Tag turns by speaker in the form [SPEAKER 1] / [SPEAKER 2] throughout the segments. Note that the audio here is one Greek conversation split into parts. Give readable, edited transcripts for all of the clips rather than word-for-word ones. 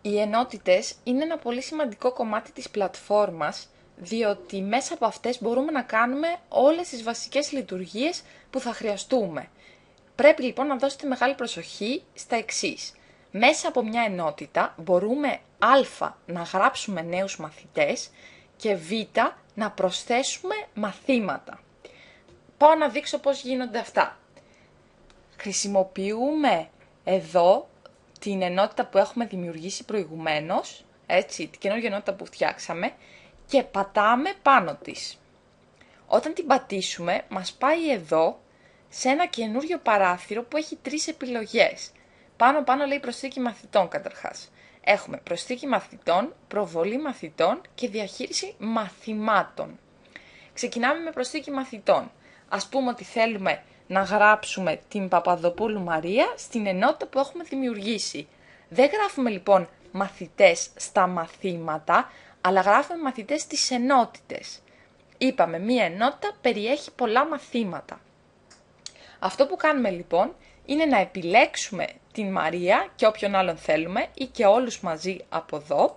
[SPEAKER 1] Οι ενότητες είναι ένα πολύ σημαντικό κομμάτι της πλατφόρμας, διότι μέσα από αυτές μπορούμε να κάνουμε όλες τις βασικές λειτουργίες που θα χρειαστούμε. Πρέπει λοιπόν να δώσετε μεγάλη προσοχή στα εξής. Μέσα από μια ενότητα μπορούμε α να γράψουμε νέους μαθητές και β να προσθέσουμε μαθήματα. Πάω να δείξω πώς γίνονται αυτά. Χρησιμοποιούμε εδώ την ενότητα που έχουμε δημιουργήσει προηγουμένως, έτσι, την καινούργια ενότητα που φτιάξαμε, και πατάμε πάνω της. Όταν την πατήσουμε, μας πάει εδώ σε ένα καινούριο παράθυρο που έχει 3 επιλογές. Πάνω λέει προσθήκη μαθητών καταρχάς. Έχουμε προσθήκη μαθητών, προβολή μαθητών και διαχείριση μαθημάτων. Ξεκινάμε με προσθήκη μαθητών. Ας πούμε ότι θέλουμε να γράψουμε την Παπαδοπούλου Μαρία στην ενότητα που έχουμε δημιουργήσει. Δεν γράφουμε λοιπόν μαθητές στα μαθήματα, αλλά γράφουμε μαθητές στις ενότητες. Είπαμε, μία ενότητα περιέχει πολλά μαθήματα. Αυτό που κάνουμε λοιπόν είναι να επιλέξουμε την Μαρία και όποιον άλλον θέλουμε ή και όλους μαζί από εδώ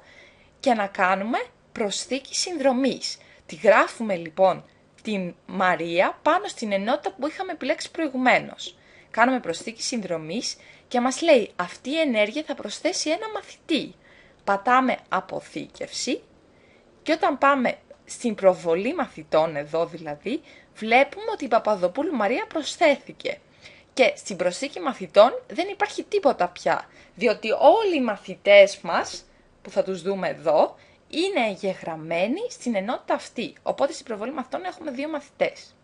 [SPEAKER 1] και να κάνουμε προσθήκη συνδρομής. Τη γράφουμε λοιπόν την Μαρία πάνω στην ενότητα που είχαμε επιλέξει προηγουμένως. Κάνουμε προσθήκη συνδρομής και μας λέει αυτή η ενέργεια θα προσθέσει ένα μαθητή. Πατάμε αποθήκευση και όταν πάμε στην προβολή μαθητών εδώ δηλαδή, βλέπουμε ότι η Παπαδοπούλου Μαρία προσθέθηκε. Και στην προσθήκη μαθητών δεν υπάρχει τίποτα πια, διότι όλοι οι μαθητές μας, που θα τους δούμε εδώ, είναι εγγεγραμμένοι στην ενότητα αυτή. Οπότε στην προβολή μαθητών έχουμε 2 μαθητές.